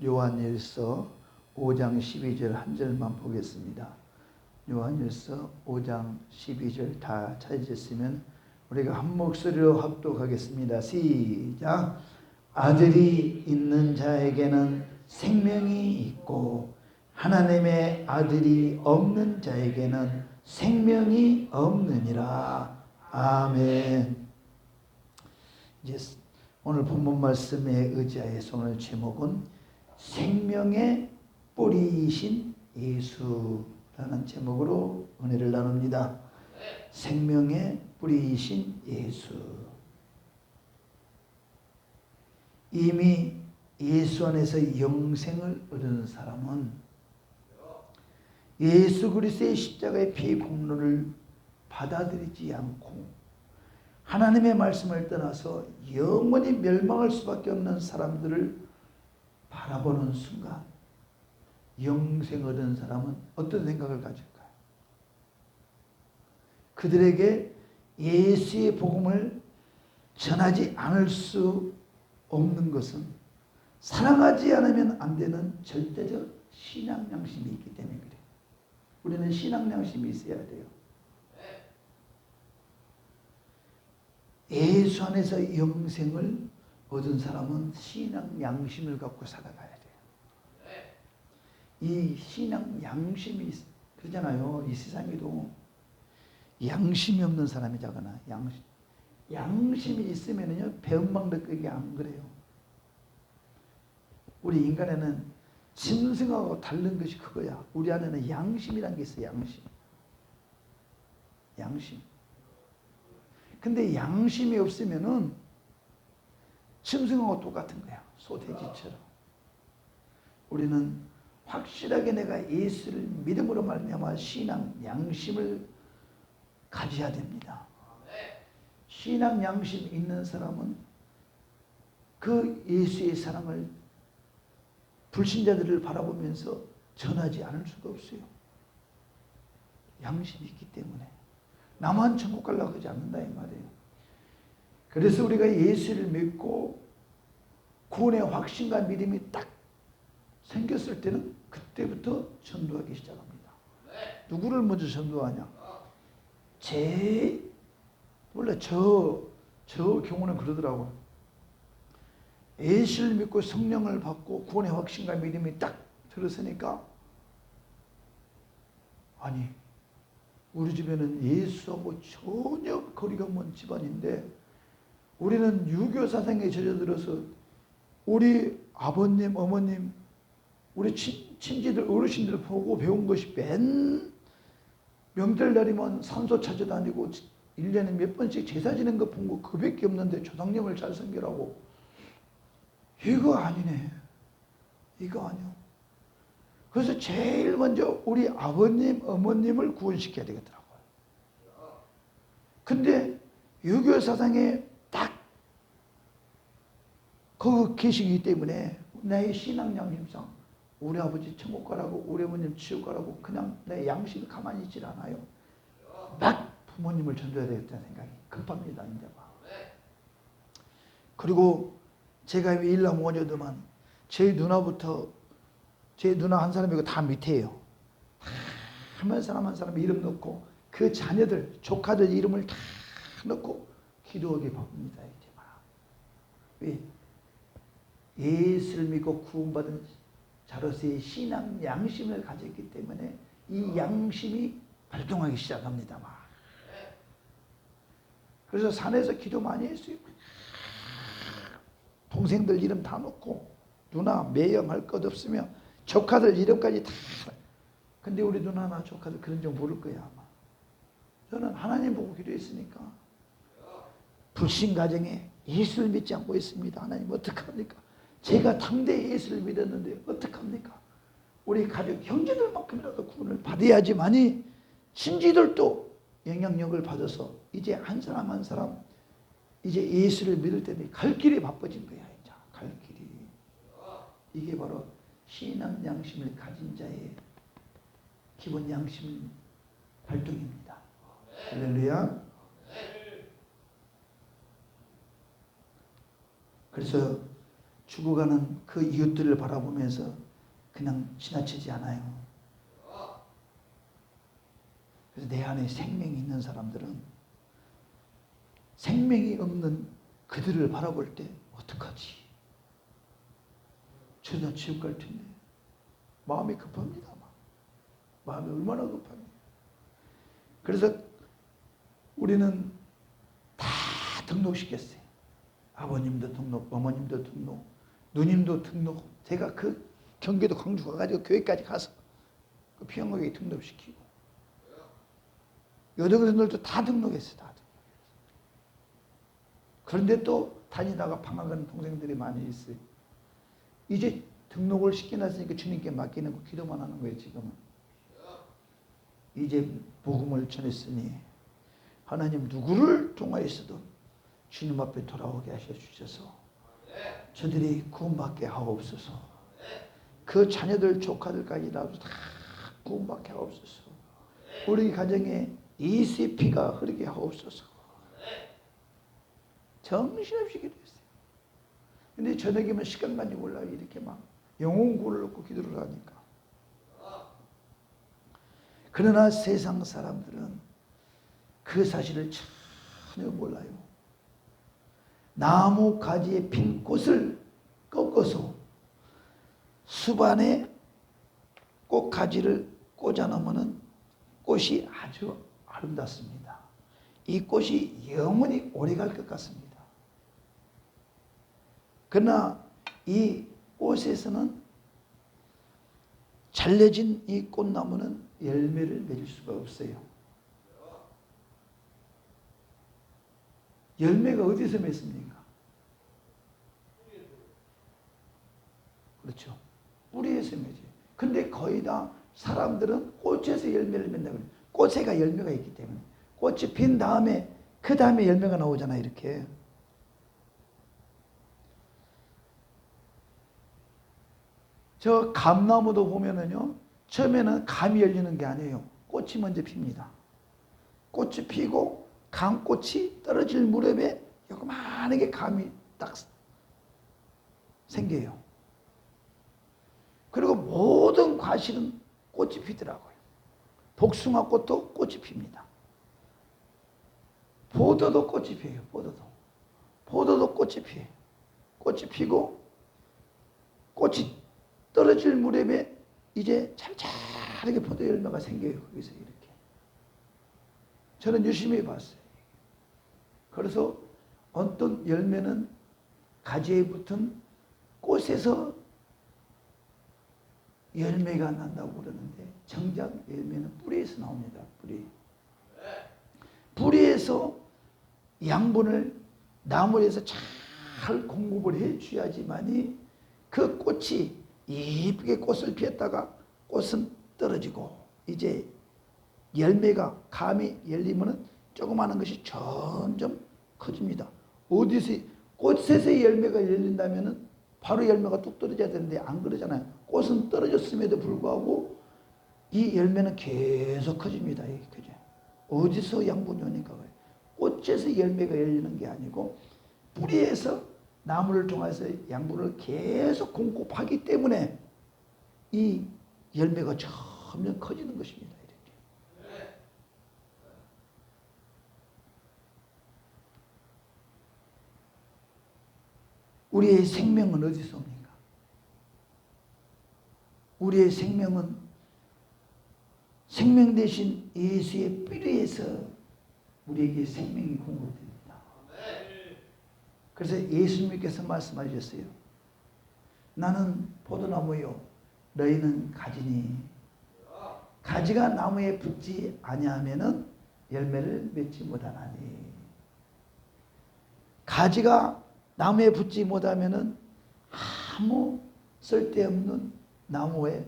요한일서 5장 12절 한 절만 보겠습니다. 요한일서 5장 12절 다 찾으셨으면 우리가 한 목소리로 합독하겠습니다. 시작. 아들이 있는 자에게는 생명이 있고 하나님의 아들이 없는 자에게는 생명이 없느니라. 아멘. 이제 오늘 본문 말씀에 의지하여서 오늘 제목은 생명의 뿌리이신 예수라는 제목으로 은혜를 나눕니다. 생명의 뿌리이신 예수. 이미 예수 안에서 영생을 얻은 사람은 예수 그리스도의 십자가의 피 공로를 받아들이지 않고 하나님의 말씀을 떠나서 영원히 멸망할 수밖에 없는 사람들을 바라보는 순간 영생 얻은 사람은 어떤 생각을 가질까요? 그들에게 예수의 복음을 전하지 않을 수 없는 것은 사랑하지 않으면 안 되는 절대적 신앙 양심이 있기 때문에 그래요. 우리는 신앙 양심이 있어야 돼요. 예수 안에서 영생을 얻은 사람은 신앙 양심을 갖고 살아가야 돼요. 이 신앙 양심이 그러잖아요. 이 세상에도 양심이 없는 사람이잖아. 양심이 있으면요 배은망덕하게 안 그래요. 우리 인간에는 짐승하고 다른 것이 그거야. 우리 안에는 양심이라는 게 있어요. 양심. 근데 양심이 없으면은 짐승하고 똑같은 거야. 소돼지처럼. 우리는 확실하게 내가 예수를 믿음으로 말미암아 신앙 양심을 가져야 됩니다. 신앙 양심 있는 사람은 그 예수의 사랑을 불신자들을 바라보면서 전하지 않을 수가 없어요. 양심이 있기 때문에. 나만 천국 가려고 하지 않는다 이 말이에요. 그래서 우리가 예수를 믿고 구원의 확신과 믿음이 딱 생겼을 때는 그때부터 전도하기 시작합니다. 누구를 먼저 전도하냐? 원래 저 경우는 그러더라고요. 예수를 믿고 성령을 받고 구원의 확신과 믿음이 딱 들었으니까 아니 우리 집에는 예수하고 전혀 거리가 먼 집안인데 우리는 유교 사상에 젖어들어서 우리 아버님, 어머님, 우리 친지들, 어르신들 보고 배운 것이 맨 명절날이면 산소 찾아다니고 1년에 몇 번씩 제사 지는 거 본 거 그밖에 없는데 조상님을 잘 섬기라고. 이거 아니네. 이거 아니요. 그래서 제일 먼저 우리 아버님, 어머님을 구원시켜야 되겠더라고요. 근데 유교 사상에 딱 그 계시기 때문에 나의 신앙 양심상 우리 아버지 천국 가라고 우리 어머님 지옥 가라고 그냥 내 양심이 가만히 있질 않아요. 막 부모님을 전도해야 되겠다는 생각이 급합니다. 이제 막. 그리고 제가 일남오녀도만 제 누나부터 제 누나 한 사람이고 다 밑에요. 한 사람 이름 넣고 그 자녀들 조카들 이름을 다 넣고 기도하기 바쁩니다. 이제 막. 왜? 예수를 믿고 구원받은 자로서의 신앙 양심을 가졌기 때문에 이 양심이 발동하기 시작합니다. 막. 그래서 산에서 기도 많이 했어요. 동생들 이름 다 넣고 누나 매형할 것 없으며 조카들 이름까지 다. 근데 우리 누나나 조카들 그런 줄 모를 거야 아마. 저는 하나님 보고 기도했으니까. 불신 가정에 예수를 믿지 않고 있습니다. 하나님 어떡합니까? 제가 당대 예수를 믿었는데 어떡합니까? 우리 가족 형제들만큼이라도 구원을 받아야지만이 친지들도 영향력을 받아서 이제 한 사람 한 사람 이제 예수를 믿을 때는 갈 길이 바빠진 거야. 이제 갈 길이. 이게 바로 신앙 양심을 가진 자의 기본 양심 발동입니다. 할렐루야. 그래서 죽어가는 그 이웃들을 바라보면서 그냥 지나치지 않아요. 그래서 내 안에 생명이 있는 사람들은 생명이 없는 그들을 바라볼 때 어떡하지? 저다 지옥 갈 텐데 마음이 급합니다. 마음이 얼마나 급합니까? 그래서 우리는 다 등록시켰어요. 아버님도 등록, 어머님도 등록, 누님도 등록. 제가 그 경기도 광주 가가지고 교회까지 가서 그 피양국에 등록시키고 여동생들도 다 등록했어요. 다 등록했어요. 그런데 또 다니다가 방황하는 동생들이 많이 있어요. 이제 등록을 시켜놨으니까 주님께 맡기는 거 기도만 하는 거예요. 지금은 이제 복음을 전했으니 하나님 누구를 통하여서도 주님 앞에 돌아오게 하셔 주셔서 저들이 구원받게 하옵소서. 그 자녀들 조카들까지라도 다 구원받게 하옵소서. 우리 가정에 예수의 피가 흐르게 하옵소서. 정신없이 기도했어요. 근데 저녁이면 시간만이 올라요. 이렇게 막 영혼 구원을 놓고 기도를 하니까. 그러나 세상 사람들은 그 사실을 전혀 몰라요. 나무 가지에 핀 꽃을 꺾어서 수반에 꽃가지를 꽂아 놓으면 꽃이 아주 아름답습니다. 이 꽃이 영원히 오래갈 것 같습니다. 그러나 이 꽃에서는 잘려진 이 꽃나무는 열매를 맺을 수가 없어요. 열매가 어디서 맺습니까? 그렇죠. 뿌리에서 맺어요. 근데 거의 다 사람들은 꽃에서 열매를 맺는다고 그래요. 꽃에가 열매가 있기 때문에. 꽃이 핀 다음에 그 다음에 열매가 나오잖아요. 이렇게. 저 감나무도 보면은요. 처음에는 감이 열리는 게 아니에요. 꽃이 먼저 핍니다. 꽃이 피고 감꽃이 떨어질 무렵에 요만하게 감이 딱 생겨요. 그리고 모든 과실은 꽃이 피더라고요. 복숭아 꽃도 꽃이 핍니다. 포도도 꽃이 피어요. 포도도 꽃이 피어요. 꽃이 피고 꽃이 떨어질 무렵에 이제 찰찰하게 포도 열매가 생겨요. 거기서 이렇게. 저는 유심히 봤어요. 그래서 어떤 열매는 가지에 붙은 꽃에서 열매가 난다고 그러는데 정작 열매는 뿌리에서 나옵니다. 뿌리에서 양분을 나무에서 잘 공급을 해 줘야지만이 그 꽃이 예쁘게 꽃을 피웠다가 꽃은 떨어지고 이제 열매가 감이 열리면은 조그마한 것이 점점 커집니다. 어디서 꽃에서 열매가 열린다면은 바로 열매가 뚝 떨어져야 되는데 안 그러잖아요. 꽃은 떨어졌음에도 불구하고 이 열매는 계속 커집니다. 그죠? 어디서 양분이 오니까 그래요. 꽃에서 열매가 열리는 게 아니고 뿌리에서 나무를 통해서 양분을 계속 공급하기 때문에 이 열매가 점점 커지는 것입니다. 이렇게. 우리의 생명은 어디서 옵니까? 우리의 생명은 생명 대신 예수의 뿌리에서 우리에게 생명이 공급됩니다. 그래서 예수님께서 말씀하셨어요. 나는 포도나무요, 너희는 가지니 가지가 나무에 붙지 아니하면은 열매를 맺지 못하나니. 가지가 나무에 붙지 못하면은 아무 쓸데없는 나무에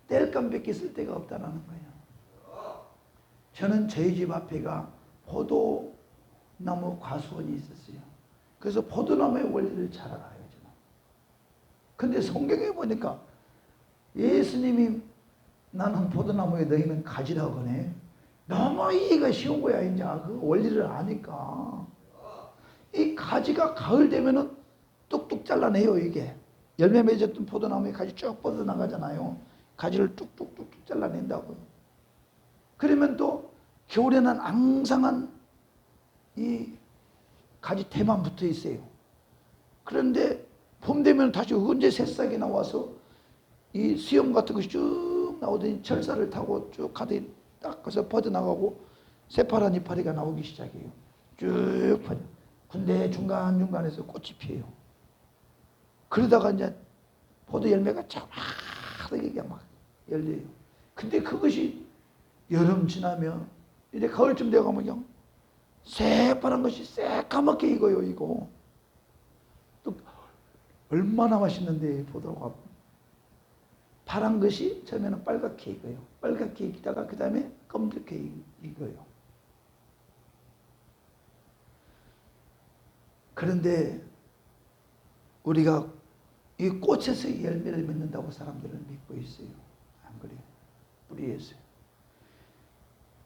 땔감밖에 쓸데가 없다는 거예요. 저는 저희 집 앞에가 포도나무 과수원이 있었어요. 그래서 포도나무의 원리를 잘 알아요. 저는. 근데 성경에 보니까 예수님이 나는 포도나무에 너희는 가지라고 하네. 너무 이해가 쉬운 거야. 이제 그 원리를 아니까. 이 가지가 가을 되면은 뚝뚝 잘라내요. 이게 열매 맺었던 포도나무에 가지 쭉 뻗어나가잖아요. 가지를 뚝뚝뚝뚝 잘라낸다고요. 그러면 또 겨울에는 앙상한 이 가지 태만 붙어 있어요. 그런데 봄 되면 다시 언제 새싹이 나와서 이 수염 같은 것이 쭉 나오더니 철사를 타고 쭉 가득 딱 가서 뻗어나가고 새파란 이파리가 나오기 시작해요. 쭉 퍼져. 근데 중간중간에서 꽃이 피어요. 그러다가 이제 포도 열매가 자막하게 막 열려요. 근데 그것이 여름 지나면 이제 가을쯤 되어가면 그냥 새파란 것이 새까맣게 익어요. 이거 또 얼마나 맛있는데 포도가 파란 것이 처음에는 빨갛게 익어요. 빨갛게 익다가 그 다음에 검게 익어요. 그런데 우리가 이 꽃에서 열매를 맺는다고 사람들은 믿고 있어요. 안 그래요? 뿌리에서요.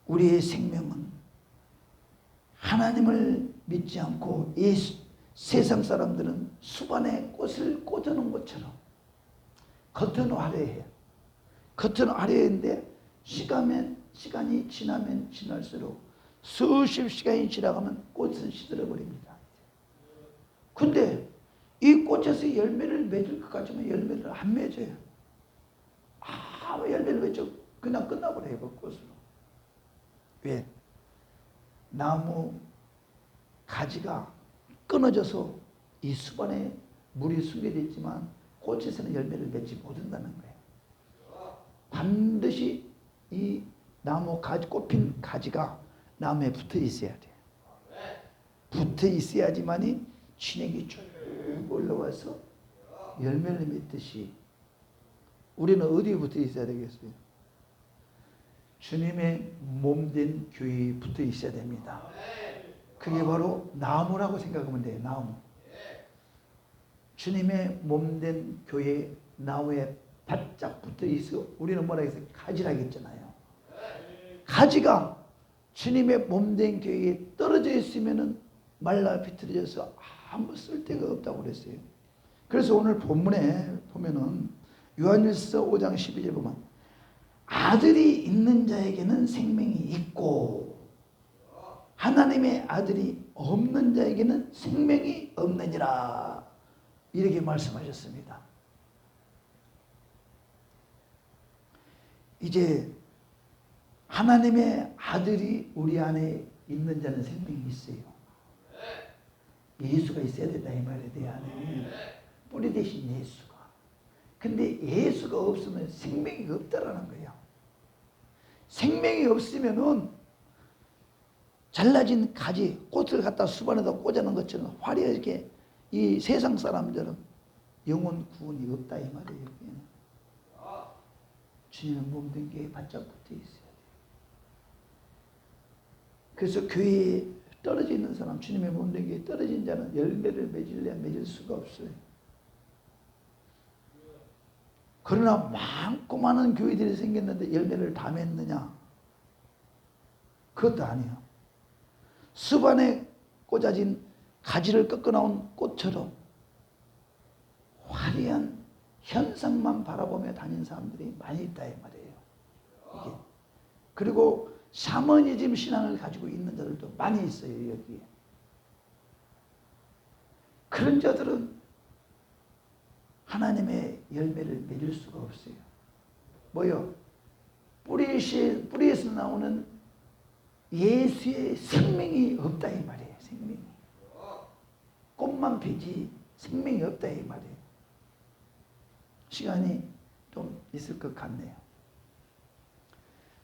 우리의 생명은 하나님을 믿지 않고 이 세상 사람들은 수반에 꽃을 꽂아놓은 것처럼 겉은 화려해요. 겉은 화려한데 시간이 지나면 지날수록 수십 시간이 지나가면 꽃은 시들어버립니다. 근데 이 꽃에서 열매를 맺을 것까지만 열매를 안 맺어요. 아무 열매를 맺어 그냥 끝나버려요. 그 꽃으로. 왜? 나무 가지가 끊어져서 이 수반에 물이 숨겨져 있지만 꽃에서는 열매를 맺지 못한다는 거예요. 반드시 이 나무 가지, 꽃핀 가지가 나무에 붙어 있어야 돼요. 붙어 있어야지만이 진액이 쭉 올라와서 열매를 맺듯이 우리는 어디에 붙어 있어야 되겠어요? 주님의 몸된 교회에 붙어 있어야 됩니다. 그게 바로 나무라고 생각하면 돼요. 나무. 주님의 몸된 교회 나무에 바짝 붙어 있어. 우리는 뭐라 해서 가지라고 했잖아요. 가지가 주님의 몸된 교회에 떨어져 있으면은 말라 비틀어져서 아무 쓸데가 없다고 그랬어요. 그래서 오늘 본문에 보면은 요한일서 5장 12절 보면 아들이 있는 자에게는 생명이 있고 하나님의 아들이 없는 자에게는 생명이 없느니라 이렇게 말씀하셨습니다. 이제 하나님의 아들이 우리 안에 있는 자는 생명이 있어요. 예수가 있어야 된다 이 말에 대한 뿌리 대신 예수가. 근데 예수가 없으면 생명이 없다라는 거예요. 생명이 없으면은 잘라진 가지 꽃을 갖다 수반에다 꽂아놓은 것처럼 화려하게 이 세상 사람들은 영혼 구원이 없다 이 말이에요. 주님은 몸된 교회에 바짝 붙어 있어야 돼요. 그래서 교회에 떨어져 있는 사람, 주님의 몸된 교회에 떨어진 자는 열매를 맺으려 맺을 수가 없어요. 그러나 많고 많은 교회들이 생겼는데 열매를 다 맺느냐? 그것도 아니에요. 수반에 꽂아진 가지를 꺾어 나온 꽃처럼 화려한 현상만 바라보며 다닌 사람들이 많이 있다 이 말이에요. 이게. 그리고 샤머니즘 신앙을 가지고 있는 자들도 많이 있어요 여기에. 그런 자들은 하나님의 열매를 맺을 수가 없어요. 뭐요? 뿌리에서 나오는 예수의 생명이 없다 이 말이에요. 생명이. 꽃만 피지 생명이 없다 이 말이에요. 시간이 좀 있을 것 같네요.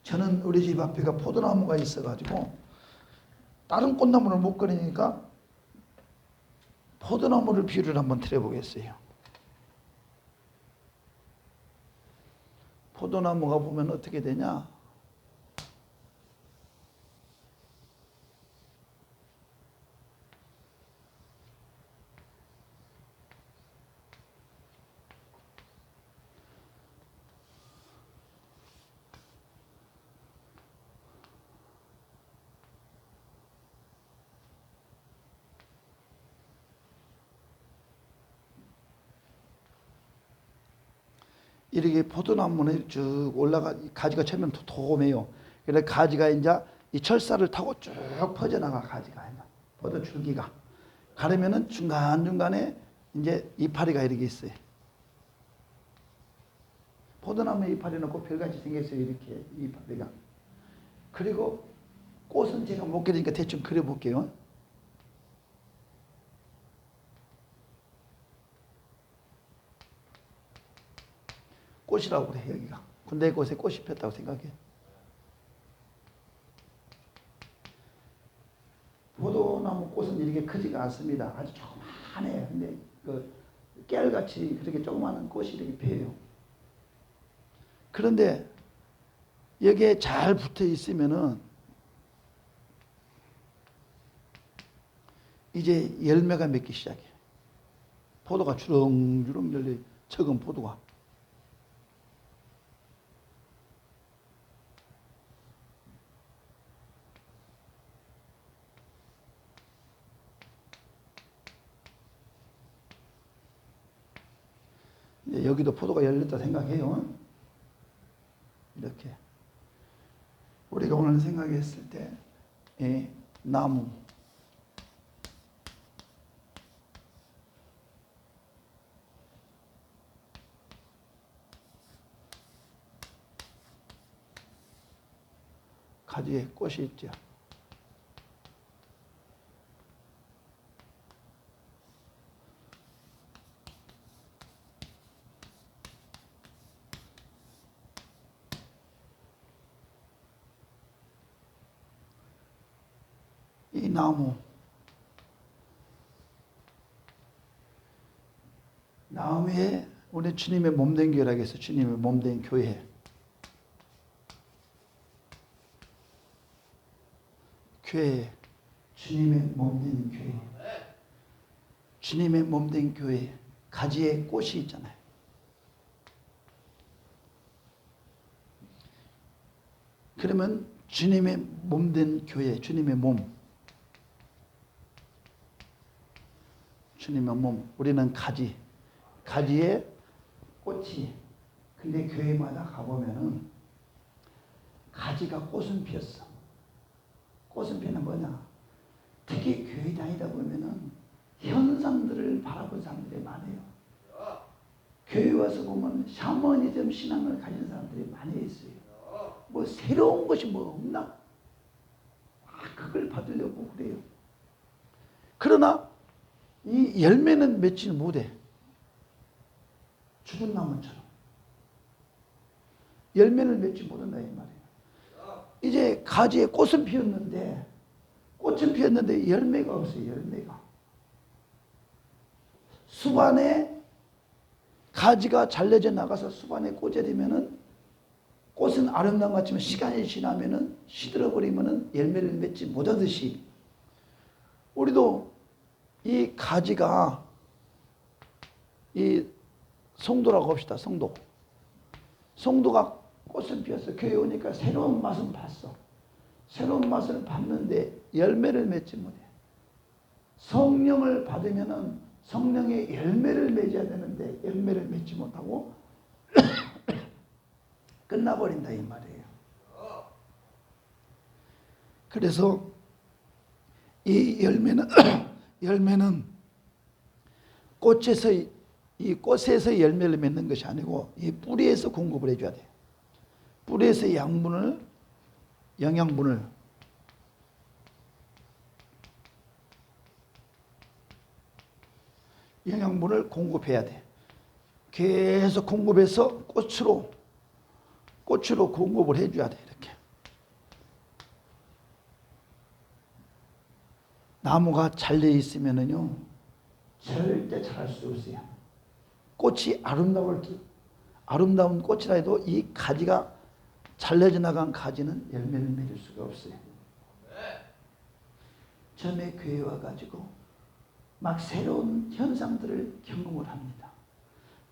저는 우리 집 앞에가 포도나무가 있어가지고 다른 꽃나무를 못 그리니까 포도나무를 비유를 한번 드려보겠어요. 포도나무가 보면 어떻게 되냐? 이렇게 포도나무는 쭉 올라가 가지가 처음엔 도톰해요. 그래서 가지가 이제 이 철사를 타고 쭉 퍼져나가 가지가 포도 줄기가 가려면은 중간 중간에 이제 이파리가 이렇게 있어요. 포도나무에 이파리는 꼭 별같이 생겼어요. 이렇게 이파리가. 그리고 꽃은 제가 못 그리니까 대충 그려볼게요. 꽃이라고 그래 여기가. 군대 꽃에 꽃이 폈다고 생각해. 포도나무 꽃은 이렇게 크지가 않습니다. 아주 조그만해요. 근데 그 깨알같이 그렇게 조그마한 꽃이 이렇게 펴요. 그런데 여기에 잘 붙어 있으면은 이제 열매가 맺기 시작해요. 포도가 주렁주렁 열려 적은 포도가. 여기도 포도가 열렸다 생각해요. 이렇게 우리가 오늘 생각했을 때 나무 가지에 꽃이 있죠. 이 나무에 우리 주님의 몸된 교회라고 해서 주님의 몸된 교회. 교회, 주님의 몸된 교회. 주님의 몸된 교회. 가지에 꽃이 있잖아요. 그러면 주님의 몸된 교회, 주님의 몸. 주님의 몸, 우리는 가지에 꽃이. 근데 교회마다 가보면은 가지가 꽃은 피었어. 꽃은 피는 뭐냐? 특히 교회 다니다 보면은 현상들을 바라본 사람들이 많아요. 교회 와서 보면 샤머니즘 신앙을 가진 사람들이 많이 있어요. 뭐 새로운 것이 뭐 없나? 그걸 받으려고 그래요. 그러나 이 열매는 맺지 못해. 죽은 나무처럼. 열매를 맺지 못한다 이 말이에요. 이제 가지에 꽃은 피었는데 열매가 없어요. 열매가. 수반에 가지가 잘려져 나가서 수반에 꽂게 되면은 꽃은 아름다운 것 같지만 시간이 지나면은 시들어버리면은 열매를 맺지 못하듯이 우리도 이 가지가 이 성도라고 합시다. 성도가 꽃은 피었어. 교회 오니까 새로운 맛은 봤어. 새로운 맛을 봤는데 열매를 맺지 못해. 성령을 받으면은 성령의 열매를 맺어야 되는데 열매를 맺지 못하고 끝나버린다 이 말이에요. 그래서 이 열매는 꽃에서 열매를 맺는 것이 아니고 이 뿌리에서 공급을 해줘야 돼요. 뿌리에서 영양분을 공급해야 돼. 계속 공급해서 꽃으로 공급을 해줘야 돼. 이렇게 나무가 잘려 있으면은요 절대 자랄 수 없어요. 꽃이 아름다운 꽃이라 해도 이 가지가 잘려져 나간 가지는 열매를 맺을 수가 없어요. 처음에 교회 와가지고 막 새로운 현상들을 경험을 합니다.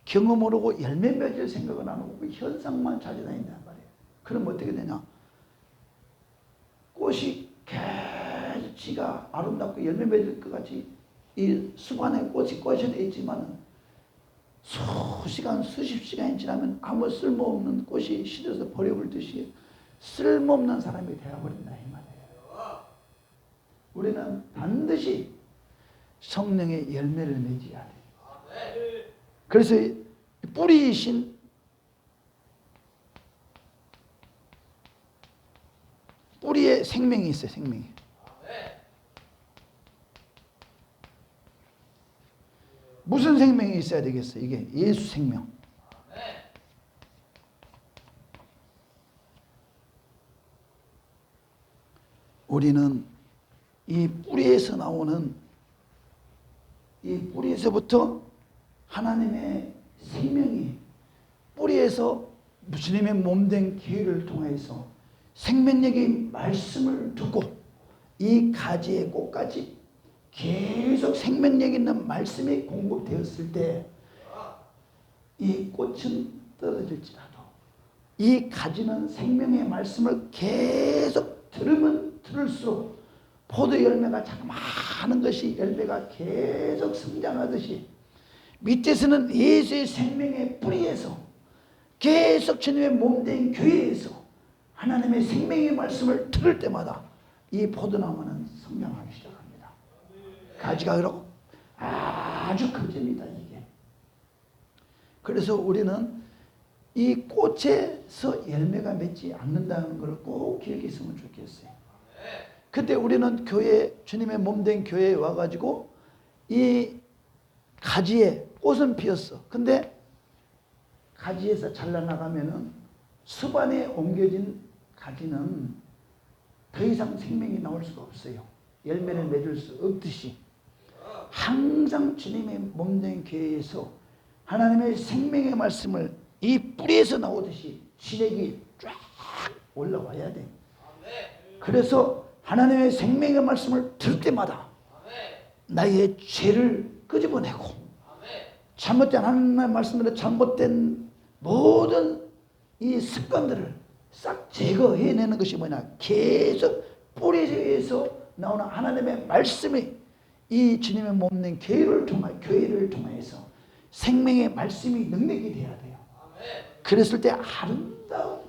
경험을 하고 열매 맺을 생각은 안 하고 그 현상만 찾아다닌단 말이에요. 그럼 어떻게 되냐? 꽃이 계속 지가 아름답고 열매 맺을 것 같이 이 수반에 꽃이 꽂혀 있지만은 수시간 수십 시간이 지나면 아무 쓸모없는 꽃이 시들어서 버려버리듯이 쓸모없는 사람이 되어버린다 이 말이에요. 우리는 반드시 성령의 열매를 맺어야 돼요. 그래서 뿌리이신 뿌리에 생명이 있어요. 생명이. 무슨 생명이 있어야 되겠어요? 이게 예수 생명. 우리는 이 뿌리에서 나오는 이 뿌리에서부터 하나님의 생명이 뿌리에서 주님의 몸된 교회를 통해서 생명력의 말씀을 듣고 이 가지의 꽃까지 계속 생명력 있는 말씀이 공급되었을 때 이 꽃은 떨어질지라도 이 가지는 생명의 말씀을 계속 들으면 들을수록 포도 열매가 자꾸 많은 것이 열매가 계속 성장하듯이 밑에서는 예수의 생명의 뿌리에서 계속 주님의 몸된 교회에서 하나님의 생명의 말씀을 들을 때마다 이 포도나무는 성장하기 시작합니다. 가지가 그렇고 아주 커집니다. 이게. 그래서 우리는 이 꽃에서 열매가 맺지 않는다는 걸 꼭 기억했으면 좋겠어요. 그때 우리는 교회, 주님의 몸된 교회에 와가지고 이 가지에 꽃은 피었어. 근데 가지에서 잘라나가면은 수반에 옮겨진 가지는 더 이상 생명이 나올 수가 없어요. 열매를 맺을 수 없듯이 항상 주님의 몸된 교회에서 하나님의 생명의 말씀을 이 뿌리에서 나오듯이 진액이 쫙 올라와야 돼. 그래서 하나님의 생명의 말씀을 들을 때마다 나의 죄를 끄집어내고 잘못된 하나님의 말씀으로 잘못된 모든 이 습관들을 싹 제거해내는 것이 뭐냐, 계속 뿌리에서 나오는 하나님의 말씀이 이 주님의 몸된 교회를 통해서 생명의 말씀이 능력이 돼야 돼요. 그랬을 때 아름다운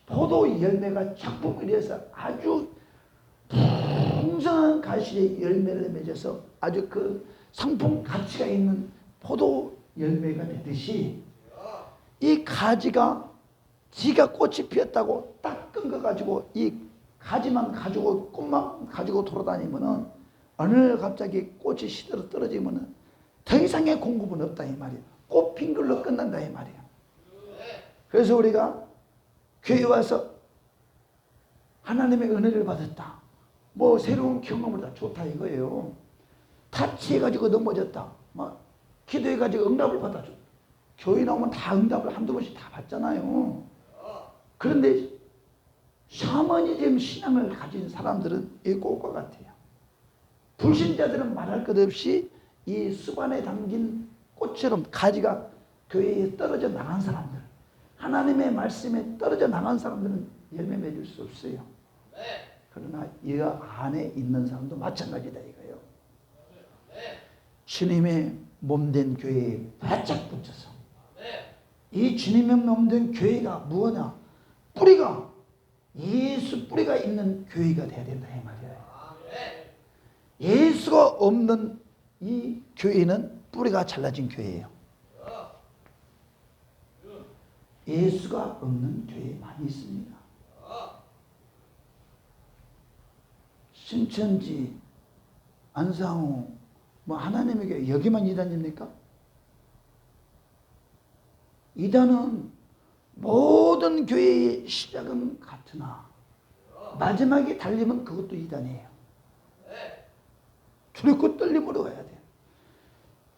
포도 열매가 작품이 되어서 아주 풍성한 가시의 열매를 맺어서 아주 그 상품 가치가 있는 포도 열매가 되듯이 이 가지가 지가 꽃이 피었다고 딱 끊겨가지고 이 가지만 가지고 꽃만 가지고 돌아다니면은 어느 날 갑자기 꽃이 시들어 떨어지면은 더 이상의 공급은 없다 이 말이에요. 꽃 핀 걸로 끝난다 이 말이에요. 그래서 우리가 교회 와서 하나님의 은혜를 받았다, 뭐 새로운 경험을 다 좋다 이거예요. 타치해가지고 넘어졌다, 막 기도해가지고 응답을 받아줘. 교회 나오면 다 응답을 한두 번씩 다 받잖아요. 그런데 샤머니즘 신앙을 가진 사람들은 이 꽃과 같아요. 불신자들은 말할 것 없이 이 수반에 담긴 꽃처럼 가지가 교회에 떨어져 나간 사람들, 하나님의 말씀에 떨어져 나간 사람들은 열매 맺을 수 없어요. 그러나 이 안에 있는 사람도 마찬가지다 이거예요. 주님의 몸된 교회에 바짝 붙여서 이 주님의 몸된 교회가 무엇이냐, 뿌리가 예수 뿌리가 있는 교회가 돼야 된다 이 말이에요. 예수가 없는 이 교회는 뿌리가 잘라진 교회예요. 예수가 없는 교회 많이 있습니다. 신천지, 안상호, 뭐 하나님의 교회 여기만 이단입니까? 이단은 모든 교회의 시작은 같으나 마지막에 달리면 그것도 이단이에요. 두렵고 떨림으로 가야 돼요.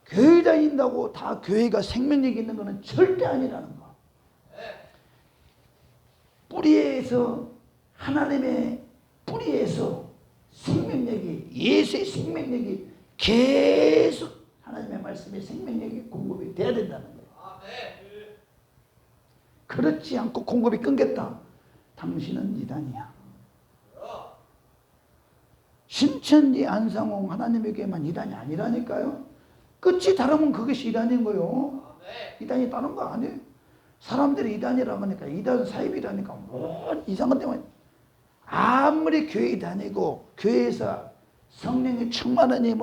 교회 다닌다고 다 교회가 생명력이 있는 것은 절대 아니라는 거. 뿌리에서 하나님의 뿌리에서 생명력이, 예수의 생명력이 계속 하나님의 말씀의 생명력이 공급이 돼야 된다는 거예요. 그렇지 않고 공급이 끊겼다, 당신은 이단이야. 신천지, 안상홍, 하나님의 교회만 이단이 아니라니까요. 끝이 다르면 그것이 이단인 거예요. 이단이 있다는 거 아니에요. 사람들이 이단이라고 하니까 이단 사입이라니까 뭐 이상한 데만 아무리 교회 다니고 교회에서 성령이 충만하니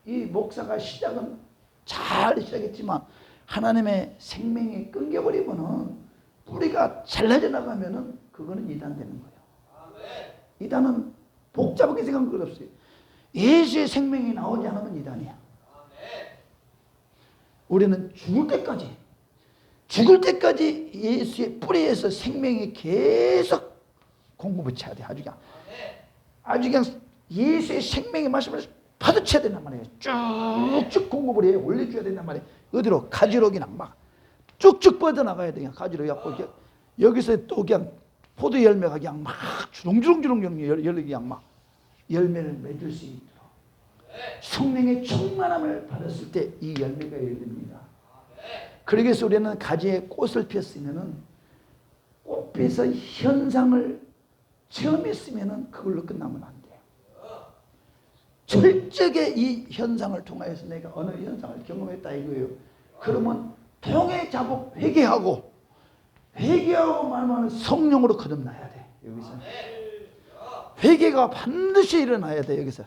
이 목사가 시작은 잘 시작했지만 하나님의 생명이 끊겨버리면은 뿌리가 잘라져 나가면은 그거는 이단 되는 거예요. 이단은 복잡하게 생각한 것 없어요. 예수의 생명이 나오지 않으면 이단이야. 우리는 죽을 때까지 예수의 뿌리에서 생명이 계속 공급을 해야 돼. 아주 그냥 예수의 생명의 말씀을 파도쳐야 된단 말이에요. 쭉쭉 공급을 해 올려줘야 된단 말이에요. 어디로? 가지로 그냥 막 쭉쭉 뻗어나가야 돼. 그냥 가지로 갖고 여기서 또 그냥 포도 열매가 그냥 막 주렁주렁 그냥 막 열매를 맺을 수 있도록 성령의 충만함을 받았을 때 이 열매가 열립니다. 그러기 우리는 가지에 꽃을 피웠으면은 꽃에서 현상을 체험했으면은 그걸로 끝나면 안 돼요. 철저하게 이 현상을 통하여서 내가 어느 현상을 경험했다 이거예요. 그러면 통해 자복 회개하고 말하면 성령으로 거듭나야 돼. 여기서 회개가 반드시 일어나야 돼. 여기서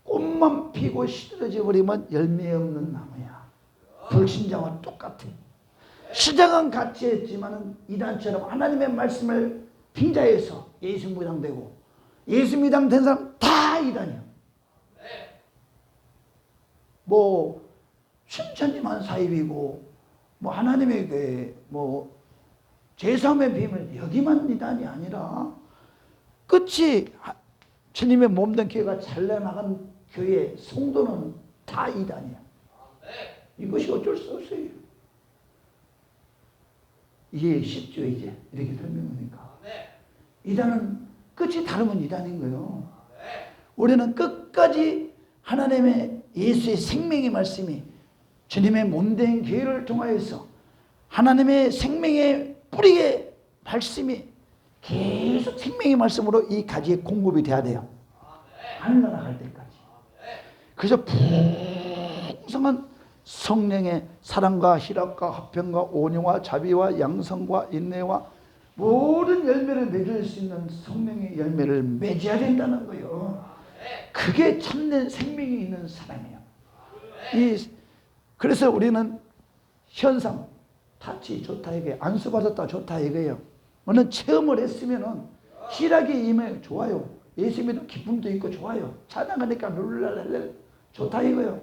꽃만 피고 시들어져 버리면 열매 없는 나무야. 불신자와 똑같아. 시작은 같이 했지만은 이단처럼 하나님의 말씀을 빙자해서 예수 무당되고 예수 무당된 사람 다 이단이야. 뭐 신천지만 사입이고 뭐 하나님의 교회 뭐 제3의 비밀 여기만 이단이 아니라 끝이 주님의 몸된 교회가 잘려나간 교회 성도는 다 이단이야. 이것이 어쩔 수 없어요. 이해 쉽죠 이제 이렇게 설명하니까. 이단은 끝이 다르면 이단인 거예요. 우리는 끝까지 하나님의 예수의 생명의 말씀이 주님의 몸된 교회를 통하여서 하나님의 생명의 뿌리의 말씀이 계속 생명의 말씀으로 이 가지에 공급이 돼야 돼요. 하늘나라 갈 때까지. 그래서 풍성한 성령의 사랑과 희락과 화평과 온유와 자비와 양성과 인내와 모든 열매를 맺을 수 있는 성령의 열매를 맺어야 된다는 거예요. 그게 참된 생명이 있는 사람이에요. 그래서 우리는 현상, 타치 좋다 이게 안수 받았다 좋다 이거예요. 어느 체험을 했으면은 희락이 임해 좋아요. 예수님도 기쁨도 있고 좋아요. 찬양하니까 룰랄랄 좋다 이거예요.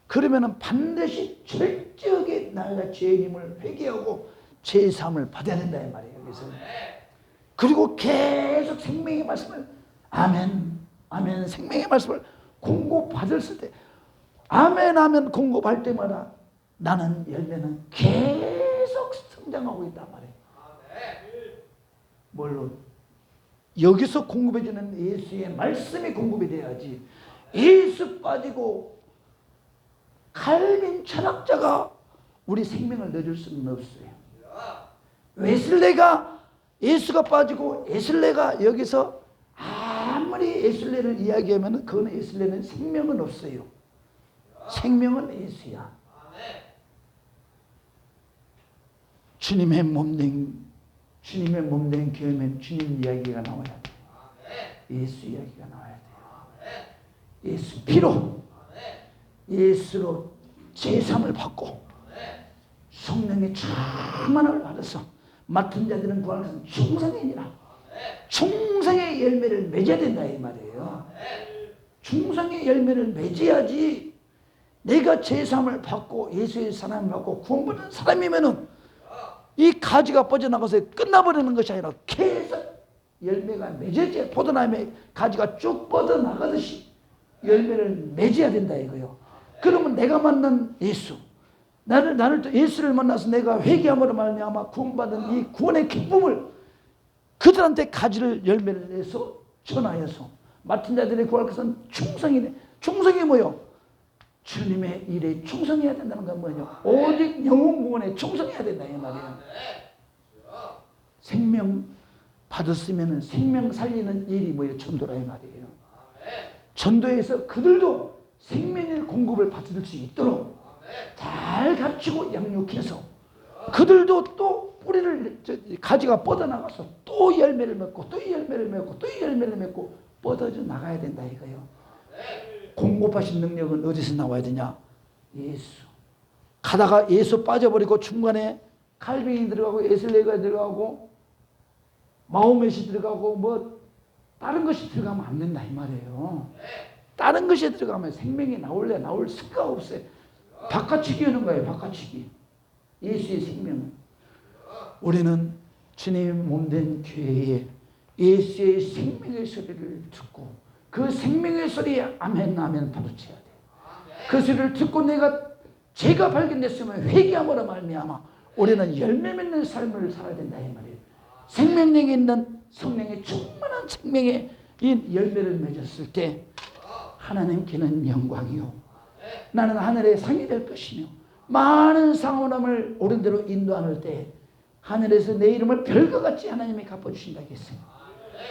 그러면은 반드시 철저하게 나가 죄인임을 회개하고 죄의 사함을 받아야 된다 이 말이에요. 그래서 그리고 계속 생명의 말씀을 아멘 아멘 생명의 말씀을 공급받았을 때 아멘 공급할 때마다 나는 열매는 계속 성장하고 있단 말이에요. 뭘로? 여기서 공급해주는 예수의 말씀이 공급이 돼야지. 예수 빠지고 칼빈 철학자가 우리 생명을 넣어줄 수는 없어요. 웨슬레가 예수가 빠지고 웨슬레가 여기서 아무리 웨슬레를 이야기하면 그거는 웨슬레는 생명은 없어요. 생명은 예수야. 주님의 몸된 교회면 주님 이야기가 나와야 돼. 예수 이야기가 나와야 돼. 예수 피로 예수로 제삼을 받고 성령의 충만함을 받아서 맡은 자들은 구하는 충성이니라. 충성의 열매를 맺어야 된다 이 말이에요. 충성의 열매를 맺어야지 내가 제삼을 받고 예수의 사랑을 받고 구원받는 사람이면은 이 가지가 뻗어나가서 끝나버리는 것이 아니라 계속 열매가 맺어져야 포도나무의 가지가 쭉 뻗어나가듯이 열매를 맺어야 된다 이거예요. 그러면 내가 만난 예수 나를 또 예수를 만나서 내가 회개함으로 말미암아 구원받은 이 구원의 기쁨을 그들한테 가지를 열매를 내서 전하여서 맡은 자들의 구할 것은 충성이네. 충성이 뭐요? 주님의 일에 충성해야 된다는 건 뭐냐? 오직 영혼 구원에 충성해야 된다 이 말이에요. 생명 받았으면 생명 살리는 일이 뭐예요? 전도라 이 말이에요. 전도해서 그들도 생명의 공급을 받을 수 있도록 잘 가르치고 양육해서 그들도 또 뿌리를 가지가 뻗어나가서 또 열매를 맺고 또 열매를 맺고 또 열매를 맺고 뻗어져 나가야 된다 이거예요. 공급하신 능력은 어디서 나와야 되냐? 예수. 가다가 예수 빠져버리고 중간에 칼빈이 들어가고 에슬레가 들어가고 마호멧이 들어가고 뭐 다른 것이 들어가면 안 된다 이 말이에요. 다른 것이 들어가면 생명이 나올래 나올 수가 없어요. 바꿔치기 하는 거예요. 바꿔치기. 예수의 생명은. 우리는 주님 몸된 교회에 예수의 생명의 소리를 듣고 그 생명의 소리에 아멘 아멘 받아쳐야 돼요. 그 소리를 듣고 제가 발견됐으면 회개함으로 말미암아 우리는 열매 맺는 삶을 살아야 된다 이 말이에요. 생명력이 있는 성령의 충만한 생명의 이 열매를 맺었을 때 하나님께는 영광이요 나는 하늘의 상이 될 것이며 많은 사람을 옳은 대로 인도하는 때 하늘에서 내 이름을 별과 같이 하나님이 갚아주신다 했어요.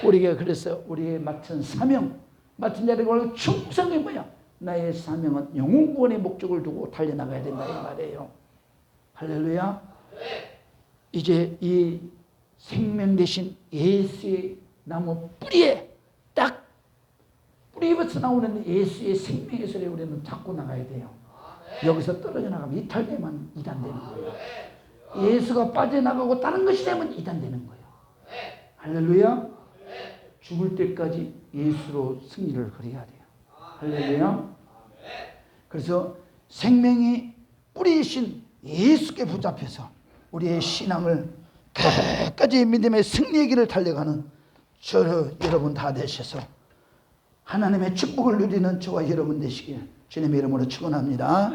우리가 그래서 우리의 맡은 사명 맡은 자를 충성이 뭐야? 나의 사명은 영혼 구원의 목적을 두고 달려나가야 된다 이 말이에요. 할렐루야. 이제 이 생명 대신 예수의 나무 뿌리에 딱 뿌리부터 나오는 예수의 생명의 소리를 우리는 잡고 나가야 돼요. 여기서 떨어져 나가면 이탈되면 이단되는 거예요. 예수가 빠져나가고 다른 것이 되면 이단되는 거예요. 할렐루야. 죽을 때까지 예수로 승리를 거려야 돼요. 할렐루야. 그래서 생명이 뿌리이신 예수께 붙잡혀서 우리의 신앙을 끝까지 믿음의 승리의 길을 달려가는 여러분 다 되셔서 하나님의 축복을 누리는 저와 여러분 되시길 주님의 이름으로 축원합니다.